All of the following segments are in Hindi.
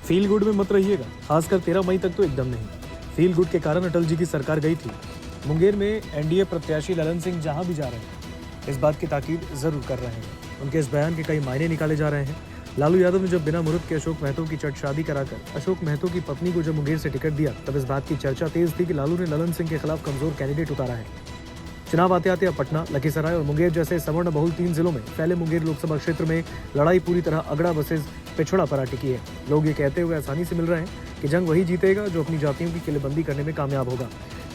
फील गुड में मत रहिएगा, खासकर 13 मई तक तो एकदम नहीं। फील गुड के कारण अटल जी की सरकार गई थी। मुंगेर में एनडीए प्रत्याशी ललन सिंह जहां भी जा रहे हैं, इस बात की ताकीद जरूर कर रहे हैं। उनके इस बयान के कई मायने निकाले जा रहे हैं। लालू यादव ने जब बिना मुहूर्त के अशोक महतो की चट शादी कराकर अशोक महतो की पत्नी को जब मुंगेर से टिकट दिया, तब इस बात की चर्चा तेज थी कि लालू ने ललन सिंह के खिलाफ कमजोर कैंडिडेट उतारा है। चुनाव आते आते अब पटना, लखीसराय और मुंगेर जैसे सवर्ण बहुल 3 जिलों में फैले मुंगेर लोकसभा क्षेत्र में लड़ाई पूरी तरह अगड़ा वर्सेस पिछड़ा पर टिकी है। लोग ये कहते हुए आसानी से मिल रहे हैं कि जंग वही जीतेगा जो अपनी जातियों की किलेबंदी करने में कामयाब होगा।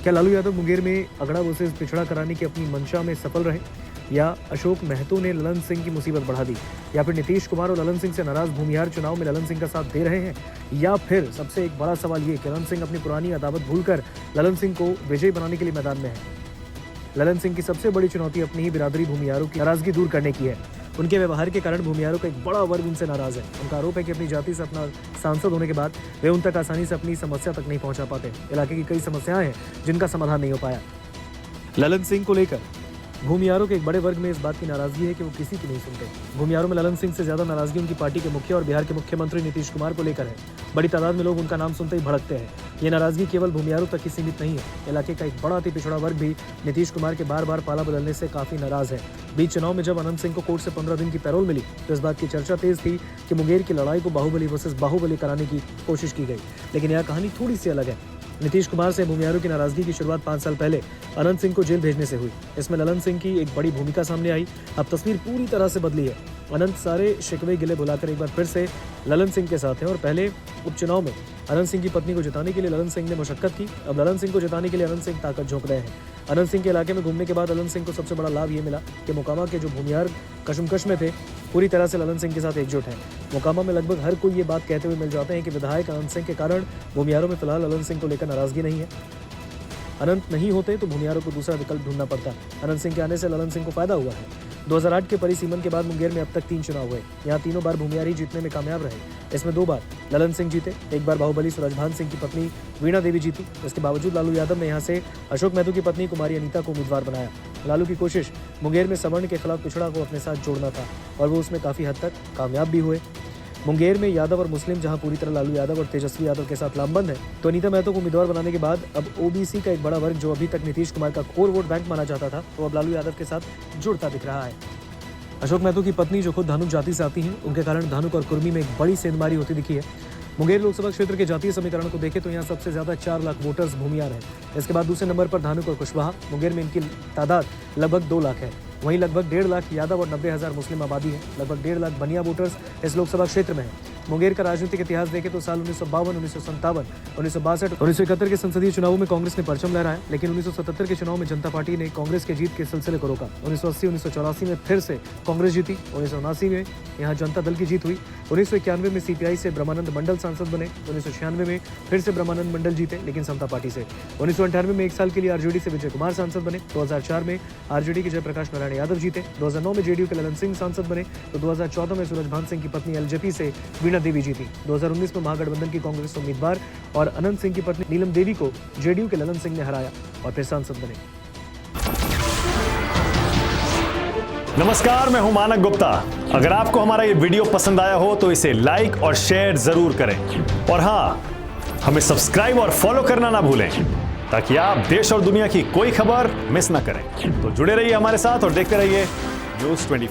क्या लालू यादव मुंगेर में अगड़ा वर्सेस पिछड़ा कराने की अपनी मंशा में सफल रहे, या अशोक महतो ने ललन सिंह की मुसीबत बढ़ा दी, या फिर नीतीश कुमार और ललन सिंह से नाराज भूमिहार चुनाव में ललन सिंह का साथ दे रहे हैं, या फिर सबसे एक बड़ा सवाल ये कि ललन सिंह अपनी पुरानी अदावत भूलकर ललन सिंह को विजयी बनाने के लिए मैदान में है। ललन सिंह की सबसे बड़ी चुनौती अपनी ही बिरादरी भूमिहारों की नाराजगी दूर करने की है। उनके व्यवहार के कारण भूमिहारों का एक बड़ा वर्ग उनसे नाराज है। उनका आरोप है कि अपनी जाति से अपना सांसद होने के बाद वे उन तक आसानी से अपनी समस्या तक नहीं पहुंचा पाते। इलाके की कई समस्याएं हैं जिनका समाधान नहीं हो पाया। ललन सिंह को लेकर भूमिहारों के एक बड़े वर्ग में इस बात की नाराजगी है कि वो किसी की नहीं सुनते। भूमिहारों में ललन सिंह से ज्यादा नाराजगी उनकी पार्टी के मुखिया और बिहार के मुख्यमंत्री नीतीश कुमार को लेकर है। बड़ी तादाद में लोग उनका नाम सुनते ही भड़कते हैं। ये नाराजगी केवल भूमिहारों तक ही सीमित नहीं है। इलाके का एक बड़ा अति पिछड़ा वर्ग भी नीतीश कुमार के बार बार पाला बदलने से काफी नाराज है। बीच चुनाव में जब अनंत सिंह को कोर्ट से 15 दिन की पैरोल मिली, तो इस बात की चर्चा तेज थी कि मुंगेर की लड़ाई को बाहुबली वर्सेस बाहुबली कराने की कोशिश की गई। लेकिन यह कहानी थोड़ी सी अलग है। नीतीश कुमार से भूमिहारों की नाराजगी की शुरुआत 5 साल पहले अनंत सिंह को जेल भेजने से हुई। इसमें ललन सिंह की एक बड़ी भूमिका सामने आई। अब तस्वीर पूरी तरह से बदली है। अनंत सारे शिकवे गिले भुलाकर एक बार फिर से ललन सिंह के साथ हैं और पहले उपचुनाव में अनंत सिंह की पत्नी को जिताने के लिए ललन सिंह ने मशक्कत की। अब ललन सिंह को जिताने के लिए अनंत सिंह ताकत झोंक रहे हैं। अनंत सिंह के इलाके में घूमने के बाद अनंत सिंह को सबसे बड़ा लाभ ये मिला कि मोकामा के जो भूमिहार कशमकश में थे, पूरी तरह से ललन सिंह के साथ एकजुट हैं। मोकामा में लगभग हर कोई ये बात कहते हुए मिल जाते हैं कि विधायक अनंत सिंह के कारण भूमिहारों में फिलहाल ललन सिंह को लेकर नाराजगी नहीं है। अनंत नहीं होते तो भूमिहारों को दूसरा विकल्प ढूंढना पड़ता। अनंत सिंह के आने से ललन सिंह को फायदा हुआ है। 2008 के परिसीमन के बाद मुंगेर में अब तक 3 चुनाव हुए। यहाँ तीनों बार भूमिहार ही जीतने में कामयाब रहे। इसमें 2 बार ललन सिंह जीते, एक बार बाहुबली सूरजभान सिंह की पत्नी वीणा देवी जीती। इसके बावजूद लालू यादव ने यहाँ से अशोक महतो की पत्नी कुमारी अनीता को उम्मीदवार बनाया। लालू की कोशिश मुंगेर में सवर्ण के खिलाफ पिछड़ा को अपने साथ जोड़ना था और वो उसमें काफी हद तक कामयाब भी हुए। मुंगेर में यादव और मुस्लिम जहां पूरी तरह लालू यादव और तेजस्वी यादव के साथ लामबंद है, तो अनीता महतो को उम्मीदवार बनाने के बाद अब ओबीसी का एक बड़ा वर्ग जो अभी तक नीतीश कुमार का कोर वोट बैंक माना जाता था, तो अब लालू यादव के साथ जुड़ता दिख रहा है। अशोक महतो की पत्नी जो खुद धानुक जाति से आती हैं, उनके कारण धानुक और कुर्मी में एक बड़ी सेंधमारी होती दिखी है। मुंगेर लोकसभा क्षेत्र के जातीय समीकरण को देखें तो यहाँ सबसे ज्यादा 4 लाख वोटर्स भूमिहार हैं। इसके बाद दूसरे नंबर पर धानुक और कुशवाहा। मुंगेर में इनकी तादाद लगभग 2 लाख है। वहीं लगभग 1.5 लाख यादव और 90,000 मुस्लिम आबादी है। लगभग 1.5 लाख बनिया वोटर्स इस लोकसभा क्षेत्र में है। मुंगेर का राजनीतिक इतिहास देखें तो साल 1952, 1957, 1962, 1971 के संसदीय चुनावों में कांग्रेस ने परचम लहराया, लेकिन 1977 के चुनाव में जनता पार्टी ने कांग्रेस के जीत के सिलसिले को रोका। 1980, 1984 में फिर से कांग्रेस जीती। 1979 में यहाँ जनता दल की जीत हुई। 1991 में सीपीआई से ब्रह्मानंद मंडल सांसद बने। 1996 में फिर से ब्रह्मानंद मंडल जीते, लेकिन समता पार्टी से। 1998 में 1 साल के लिए आरजेडी से विजय कुमार सांसद बने। 2004 में आरजेडी के जयप्रकाश नारायण यादव जीते। 2009 में जेडीयू के ललन सिंह सांसद बने, तो 2014 में सूरजभान सिंह की पत्नी एलजेपी से वीणा देवी जीती। 2019 में महागठबंधन की कांग्रेस उम्मीदवार और अनंत सिंह की पत्नी नीलम देवी को जेडीयू के ललन सिंह ने हराया और फिर सांसद बने। नमस्कार, मैं हूं मानक गुप्ता। अगर आपको हमारा ये वीडियो पसंद आया हो तो इसे लाइक और शेयर जरूर करें, और हाँ, हमें सब्सक्राइब और फॉलो करना ना भूलें ताकि आप देश और दुनिया की कोई खबर मिस ना करें। तो जुड़े रहिए हमारे साथ और देखते रहिए News 24।